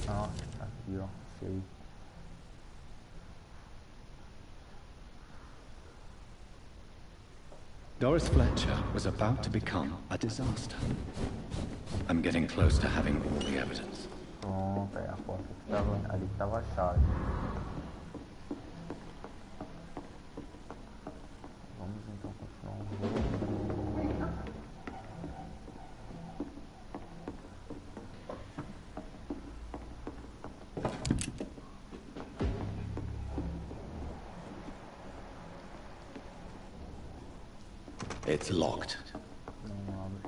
Nossa, aqui ó, sei. Doris Fletcher was about to become a disaster. I'm getting close to having all the evidence. Pronto, é a porta que tava, ali que tava a chave. Vamos então continuar o jogo. It's locked. Não abre.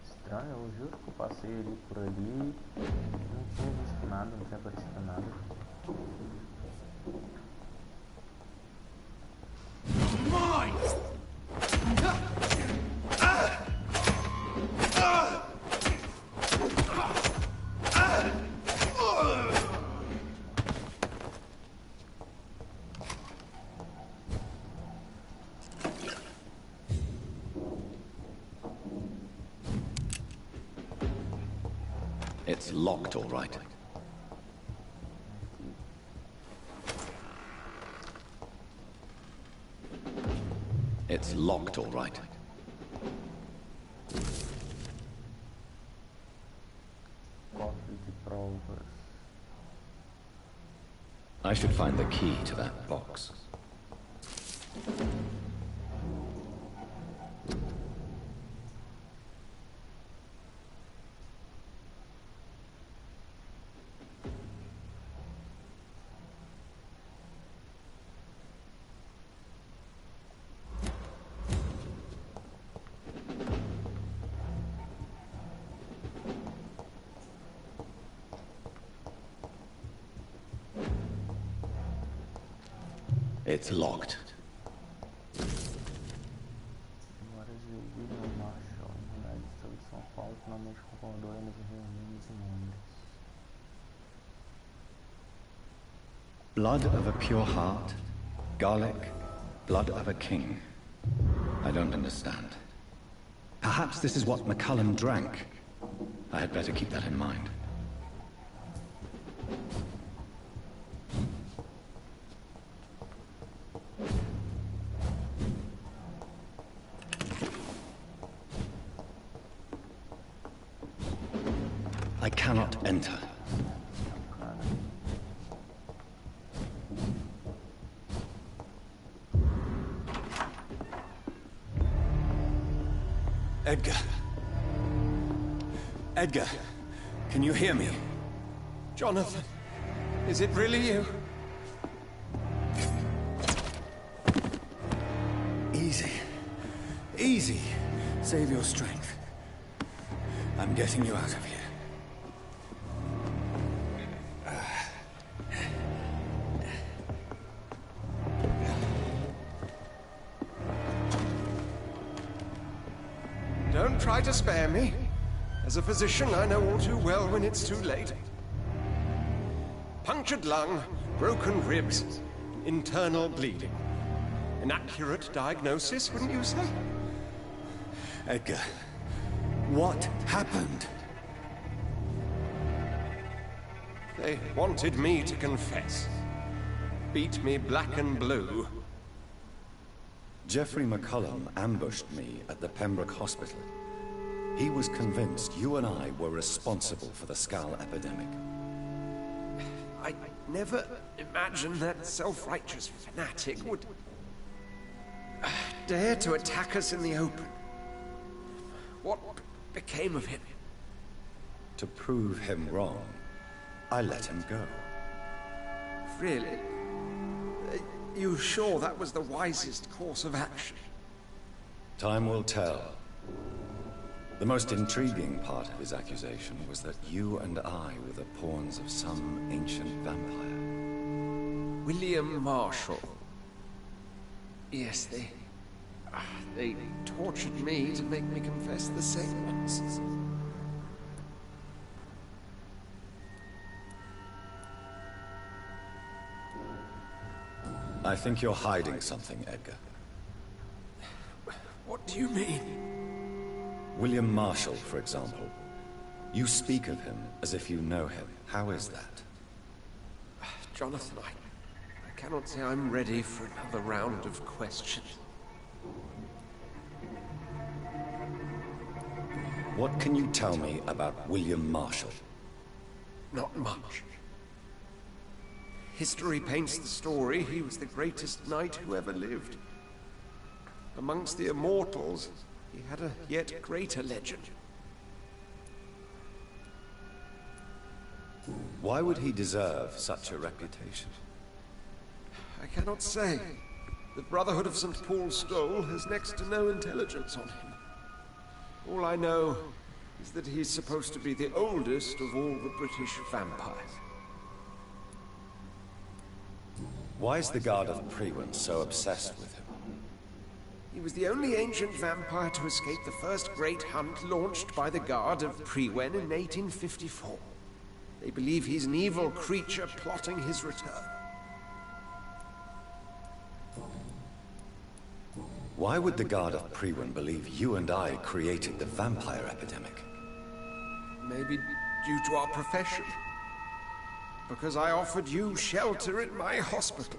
Estranho, eu juro que eu passei ali por ali. Não tinha visto nada, não tinha aparecido nada. It's locked, all right. It's locked, all right. Cofre de provas. I should find the key to that box. It's locked. Memórias de William Marshall. Unidade de São Paulo finalmente concordou em nos reunirmos em Londres. Blood of a pure heart, garlic, blood of a king. I don't understand. Perhaps this is what McCullum drank. I had better keep that in mind. I cannot enter. Edgar. Edgar, can you hear me? Jonathan, is it really you? Easy. Easy. Save your strength. I'm getting you out of here. Don't try to spare me. As a physician, I know all too well when it's too late. Punctured lung, broken ribs, internal bleeding. An accurate diagnosis, wouldn't you say? Edgar, what happened? They wanted me to confess. Beat me black and blue. Jeffrey McCullum ambushed me at the Pembroke Hospital. He was convinced you and I were responsible for the Skull epidemic. I never imagined that self-righteous fanatic would dare to attack us in the open. What became of him? To prove him wrong, I let him go. Really? Are you sure that was the wisest course of action? Time will tell. The most intriguing part of his accusation was that you and I were the pawns of some ancient vampire. William Marshall. Yes, they tortured me to make me confess the same nonsense. I think you're hiding something, Edgar. What do you mean? William Marshall, for example. You speak of him as if you know him. How is that? Jonathan, I cannot say I'm ready for another round of questions. What can you tell me about William Marshall? Not much. History paints the story he was the greatest knight who ever lived. Amongst the immortals, he had a yet greater legend. Why would he deserve such a reputation? I cannot say. The Brotherhood of St. Paul's Stole has next to no intelligence on him. All I know is that he's supposed to be the oldest of all the British vampires. Why is the Guard of Priwen so obsessed with him? He was the only ancient vampire to escape the first great hunt launched by the Guard of Priwen in 1854. They believe he's an evil creature plotting his return. Why would the Guard of Priwen believe you and I created the vampire epidemic? Maybe due to our profession. Because I offered you shelter in my hospital.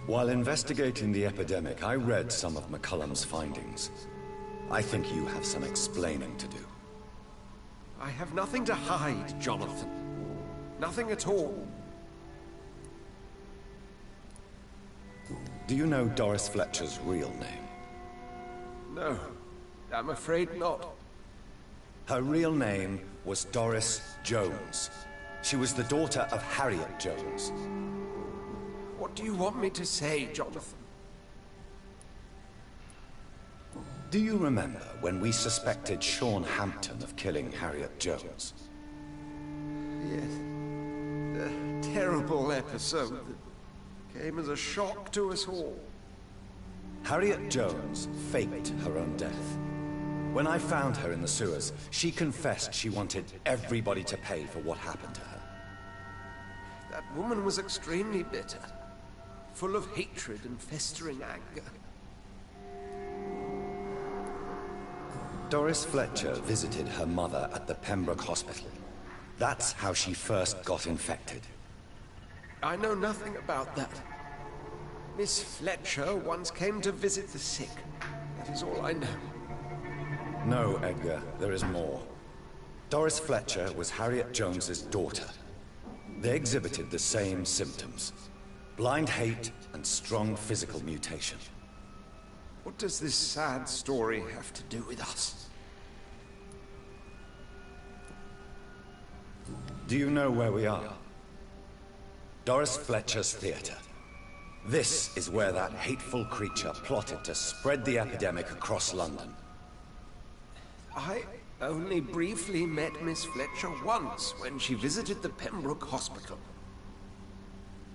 While investigating the epidemic, I read some of McCullum's findings. I think you have some explaining to do. I have nothing to hide, Jonathan. Nothing at all. Do you know Doris Fletcher's real name? No, I'm afraid not. Her real name was Doris Jones. She was the daughter of Harriet Jones. What do you want me to say, Jonathan? Do you remember when we suspected Sean Hampton of killing Harriet Jones? Yes. The terrible episode that came as a shock to us all. Harriet Jones faked her own death. When I found her in the sewers, she confessed she wanted everybody to pay for what happened to her. That woman was extremely bitter, full of hatred and festering anger. Doris Fletcher visited her mother at the Pembroke Hospital. That's how she first got infected. I know nothing about that. Miss Fletcher once came to visit the sick. That is all I know. No, Edgar, there is more. Doris Fletcher was Harriet Jones's daughter. They exhibited the same symptoms: blind hate and strong physical mutation. What does this sad story have to do with us? Do you know where we are? Doris Fletcher's theater. This is where that hateful creature plotted to spread the epidemic across London. I only briefly met Miss Fletcher once when she visited the Pembroke Hospital.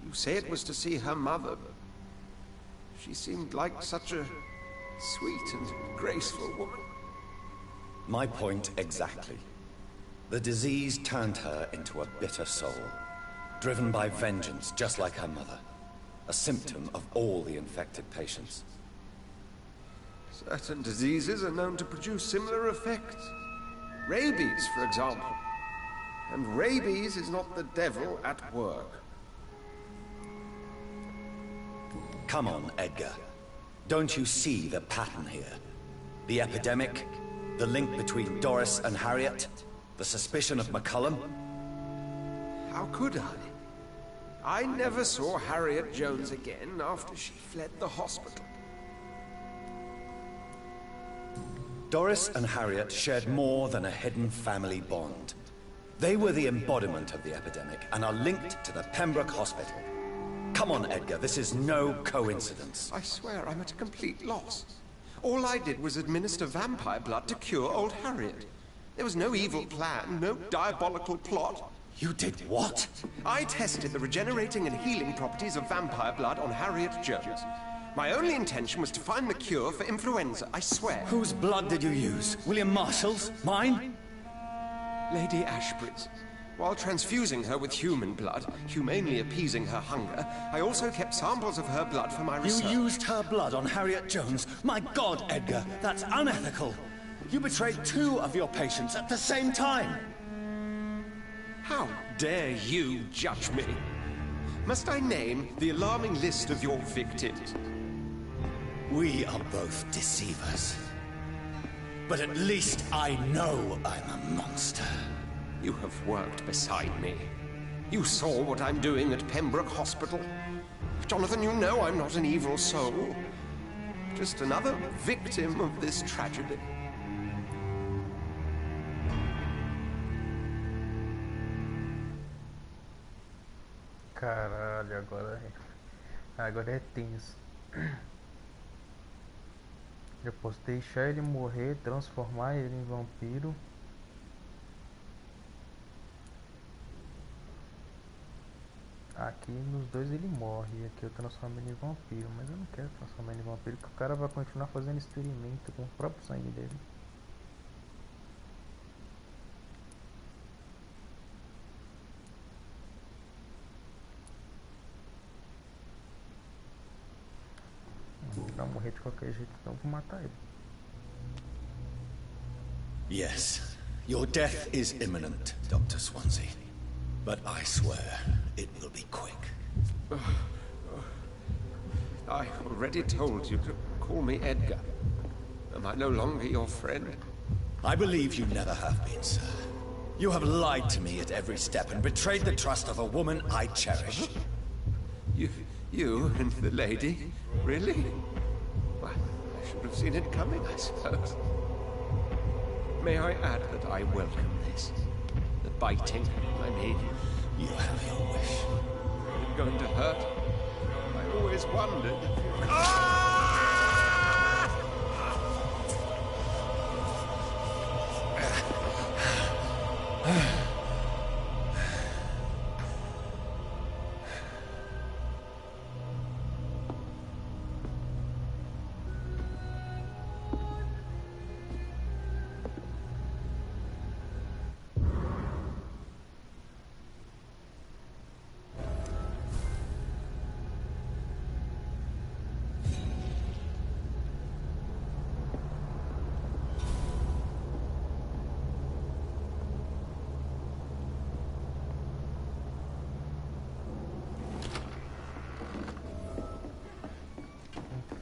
You say it was to see her mother, but she seemed like such a sweet and graceful woman. My point exactly. The disease turned her into a bitter soul, driven by vengeance just like her mother. A symptom of all the infected patients. Certain diseases are known to produce similar effects. Rabies, for example. And rabies is not the devil at work. Come on, Edgar. Don't you see the pattern here? The epidemic, the link between Doris and Harriet, the suspicion of McCullum? How could I? I never saw Harriet Jones again after she fled the hospital. Doris and Harriet shared more than a hidden family bond. They were the embodiment of the epidemic and are linked to the Pembroke Hospital. Come on, Edgar, this is no coincidence. I swear I'm at a complete loss. All I did was administer vampire blood to cure old Harriet. There was no evil plan, no diabolical plot. You did what? I tested the regenerating and healing properties of vampire blood on Harriet Jones. My only intention was to find the cure for influenza, I swear. Whose blood did you use? William Marshall's? Mine? Lady Ashbury's. While transfusing her with human blood, humanely appeasing her hunger, I also kept samples of her blood for my research. You used her blood on Harriet Jones? My God, Edgar, that's unethical. You betrayed 2 of your patients at the same time. How dare you judge me? Must I name the alarming list of your victims? We are both deceivers. But at least I know I'm a monster. You have worked beside me. You saw what I'm doing at Pembroke Hospital. Jonathan, you know I'm not an evil soul. Just another victim of this tragedy. Caralho, agora é tenso. Eu posso deixar ele morrer, transformar ele em vampiro. Aqui nos dois ele morre, aqui eu transformo ele em vampiro, mas eu não quero transformar ele em vampiro, porque o cara vai continuar fazendo experimento com o próprio sangue dele. Ele vai morrer de qualquer jeito, então eu vou matar ele. Yes, your death is imminent, Dr. Swansea. But I swear, it will be quick. I already told you to call me Edgar. Am I no longer your friend? I believe you never have been, sir. You have lied to me at every step and betrayed the trust of a woman I cherish. You and the lady? Really? Well, I should have seen it coming, I suppose. May I add that I welcome this? The biting, I mean. You have your wish. Is it going to hurt? I always wondered if you...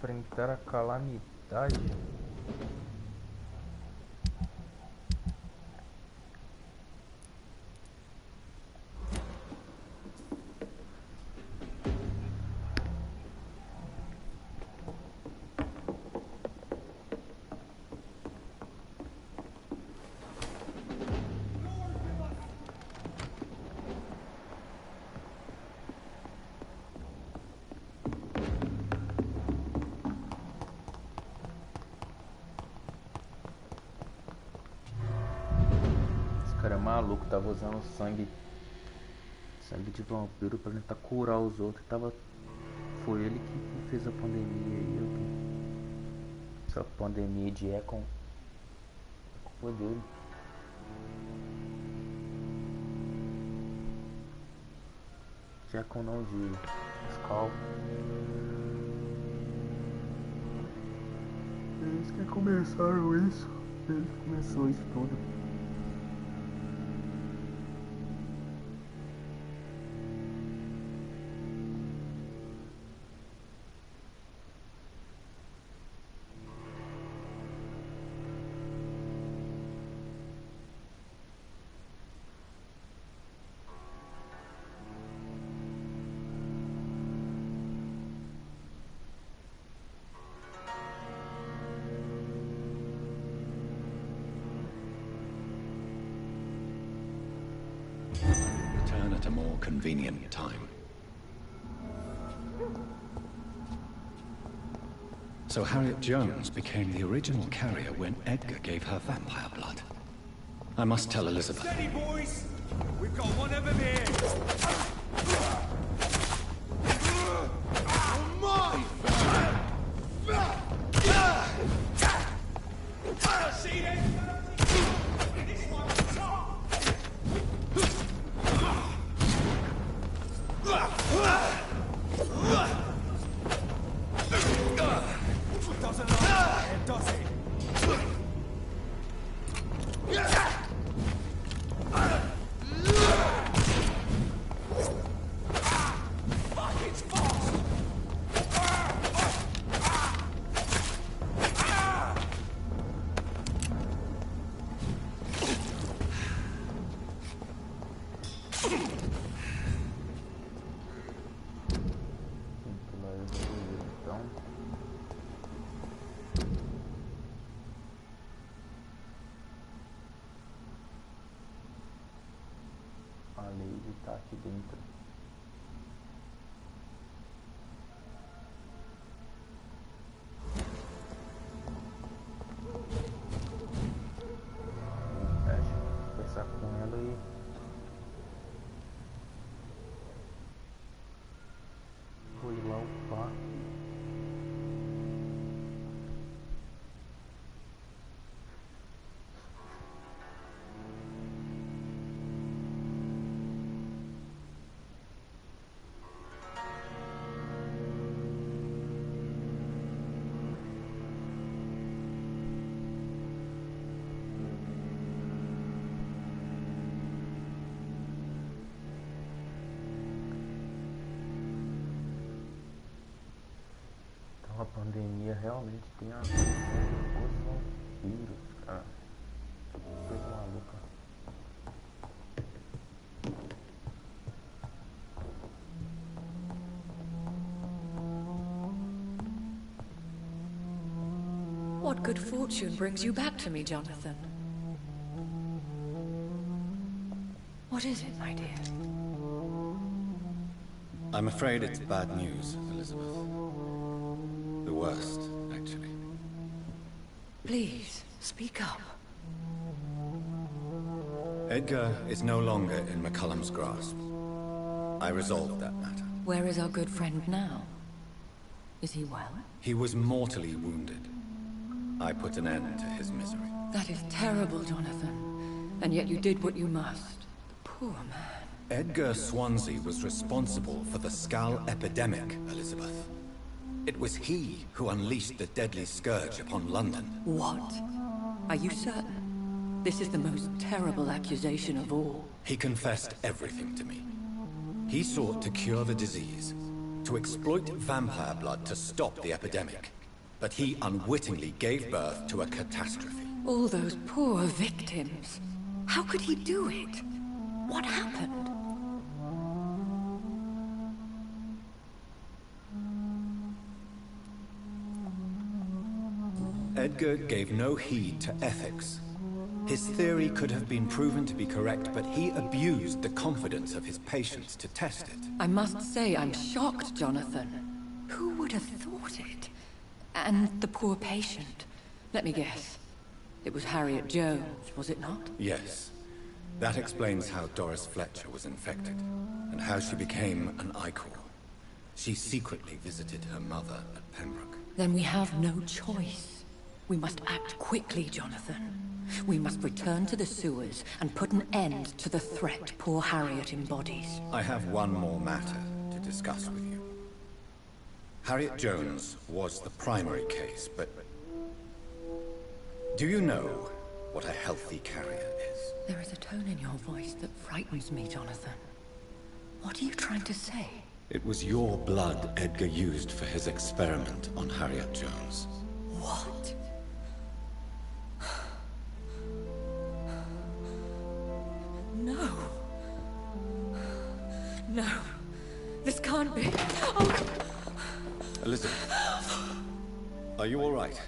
Enfrentar a calamidade. Cara, é maluco, tava usando sangue de vampiro pra tentar curar os outros. Foi ele que fez a pandemia aí. Essa pandemia de Econ foi dele. De Econ não, de Skull. Eles que começaram isso. Eles começou isso tudo. Return at a more convenient time. So Harriet Jones became the original carrier when Edgar gave her vampire blood. I must tell Elizabeth. Steady, boys! We've got one of them here! Oh my! See it? This one's top! A Lady tá aqui dentro. Deixa eu conversar com ela e vou ir lá upar. Então a pandemia realmente tem a ver com os vampiros, cara. Coisa maluca. What good fortune brings you back to me, Jonathan? What is it, my dear? I'm afraid it's bad news, Elizabeth. The worst, actually. Please, speak up. Edgar is no longer in McCullum's grasp. I resolved that matter. Where is our good friend now? Is he well? He was mortally wounded. I put an end to his misery. That is terrible, Jonathan. And yet you did what you must. The poor man. Edgar Swansea was responsible for the Skull epidemic, Elizabeth. It was he who unleashed the deadly scourge upon London. What? Are you certain? This is the most terrible accusation of all. He confessed everything to me. He sought to cure the disease, to exploit vampire blood to stop the epidemic. But he unwittingly gave birth to a catastrophe. All those poor victims. How could he do it? What happened? Edgar gave no heed to ethics. His theory could have been proven to be correct, but he abused the confidence of his patients to test it. I must say I'm shocked, Jonathan. Who would have thought it? And the poor patient. Let me guess. It was Harriet Jones, was it not? Yes. That explains how Doris Fletcher was infected, and how she became an Ichor. She secretly visited her mother at Pembroke. Then we have no choice. We must act quickly, Jonathan. We must return to the sewers and put an end to the threat poor Harriet embodies. I have one more matter to discuss with you. Harriet Jones was the primary case, but... do you know what a healthy carrier is? There is a tone in your voice that frightens me, Jonathan. What are you trying to say? It was your blood Edgar used for his experiment on Harriet Jones. What? No. No. This can't be. Oh. Elizabeth, are you all right?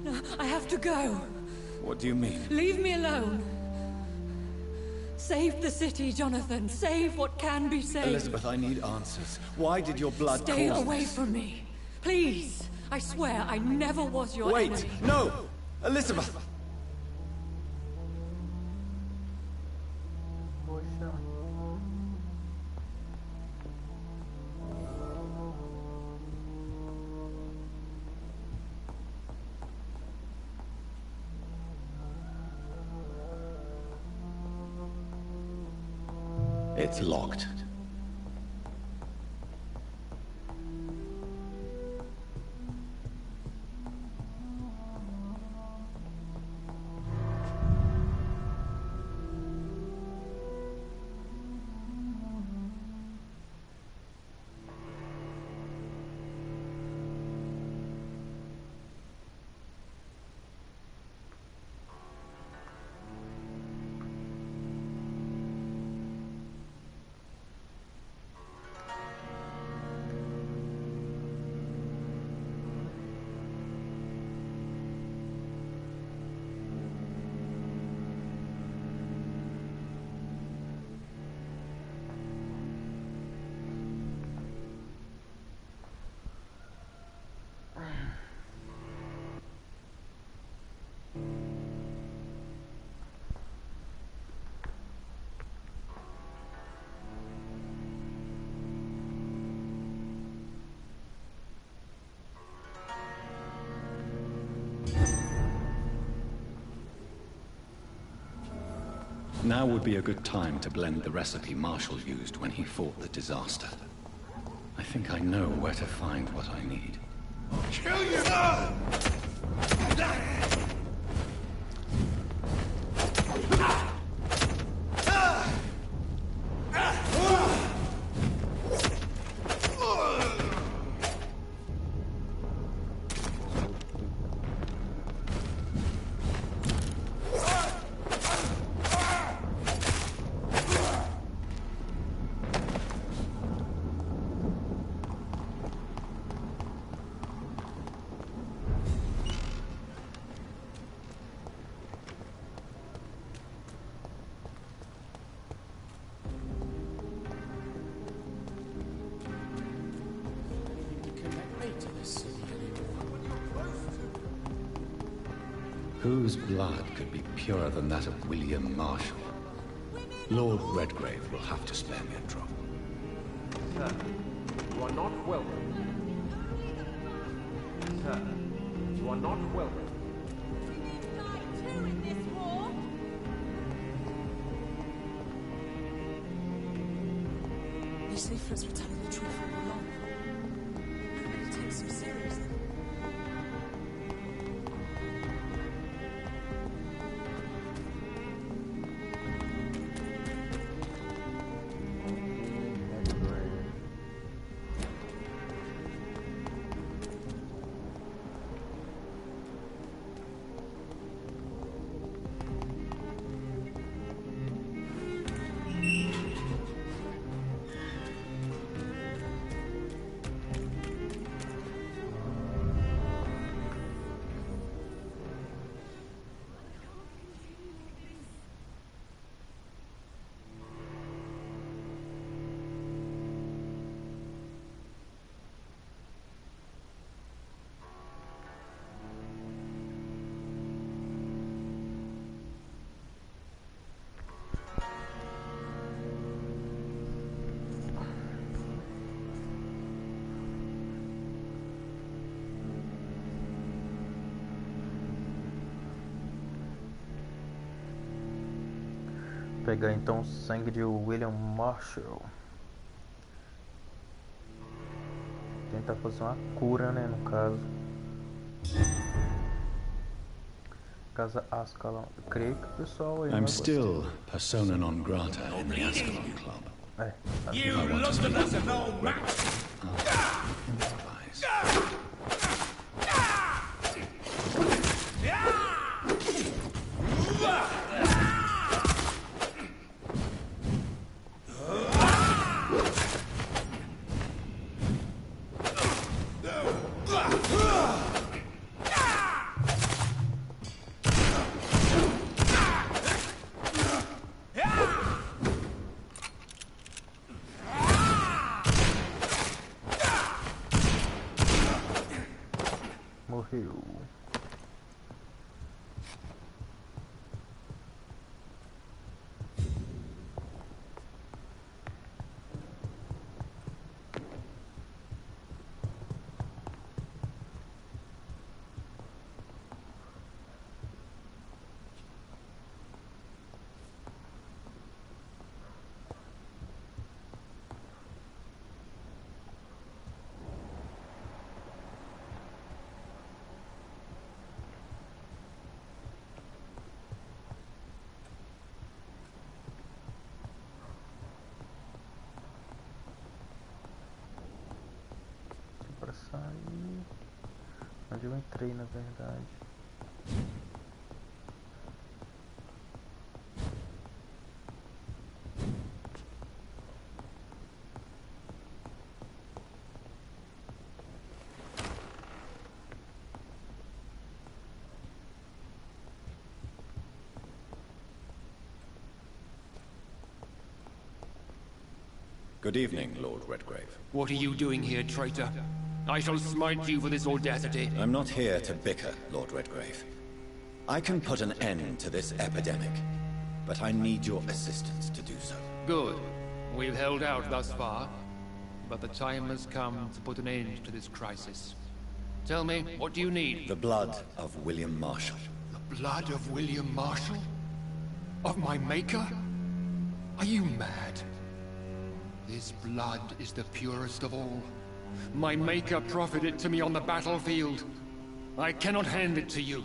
No, I have to go. What do you mean? Leave me alone. Save the city, Jonathan. Save what can be saved. Elizabeth, I need answers. Why did your blood Stay cause away this? from me. Please. I swear I never was your Wait! enemy. No! Elizabeth! Poxa. It's locked. Now would be a good time to blend the recipe Marshall used when he fought the disaster. I think I know where to find what I need. Kill you! Whose blood could be purer than that of William Marshall? Lord Redgrave will have to spare me a drop. Sir, you are not welcome. Sir, you are not welcome. These leaflets were telling the truth all along. Nobody takes them seriously. Pegar então o sangue de William Marshall. Tentar fazer uma cura, né, no caso. Casa Ascalon. Eu creio que o pessoal aí I'm still persona non grata in the Ascalon Club. You lost us an old match! Morreu. Para sair. Onde eu entrei, na verdade. Good evening, Lord Redgrave. What are you doing here, traitor? I shall smite you for this audacity. I'm not here to bicker, Lord Redgrave. I can put an end to this epidemic, but I need your assistance to do so. Good. We've held out thus far, but the time has come to put an end to this crisis. Tell me, what do you need? The blood of William Marshall. The blood of William Marshall? Of my maker? Are you mad? This blood is the purest of all. My maker proffered it to me on the battlefield. I cannot hand it to you.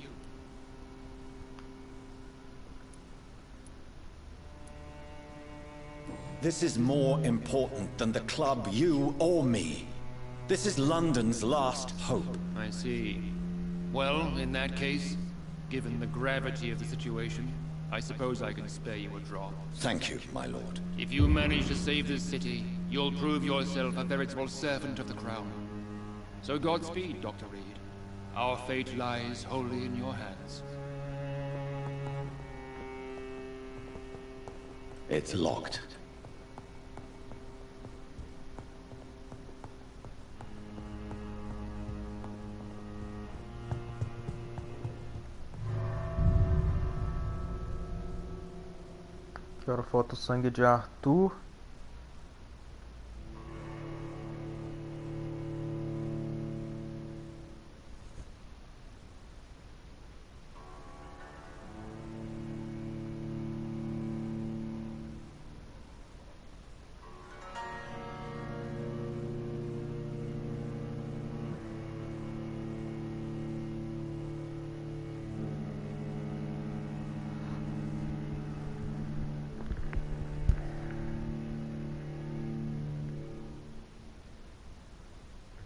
This is more important than the club, you or me. This is London's last hope. I see. Well, in that case, given the gravity of the situation, I suppose I can spare you a drop. Thank you, my lord. If you manage to save this city, you'll prove yourself a veritable servant of the crown. So Godspeed, Dr. Reed. Our fate lies wholly in your hands. It's locked. Agora falta o sangue de Arthur.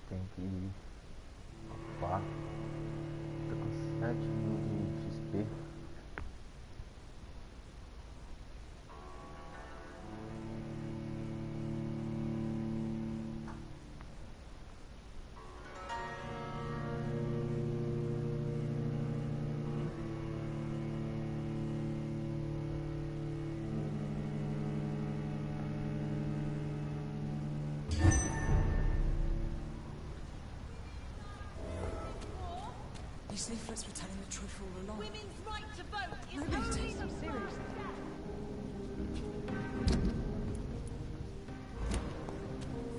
Tem que upar. Tá com 7.000 de XP. These leaflets were telling the truth all along. Women's right to vote is Nobody only takes them seriously.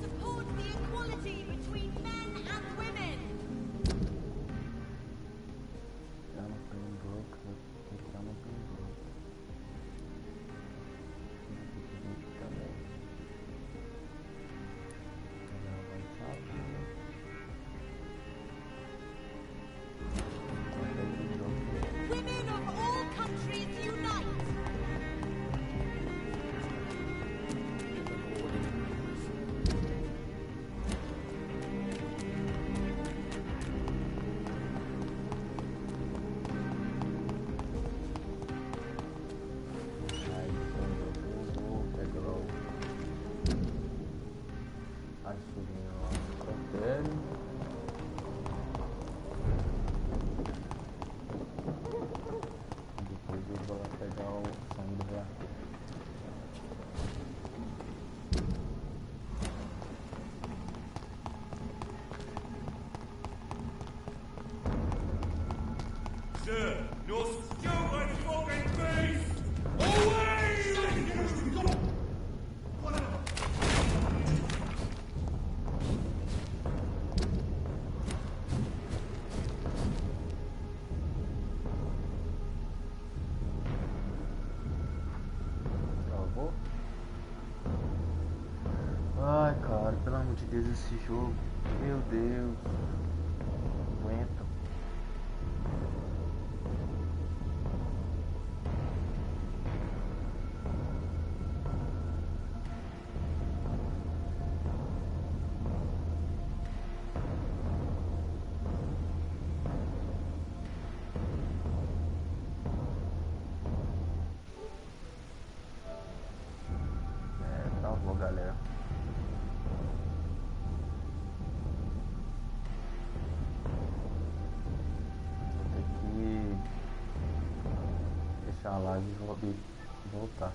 support the equality between men and women. Ela tem broke, ela tem broke. Também. Ela vai saber. Women of all countries unite. Aí eu vou pegar o Arthurino lá no cratero. Depois eu vou lá pegar o sangue do Vampyr. Sir, you're stupid fucking beast! Away! Travou? Ai, cara, pelo amor de Deus, esse jogo. Meu Deus. Não aguento. Travou, galera. Vou ter que deixar a live e voltar.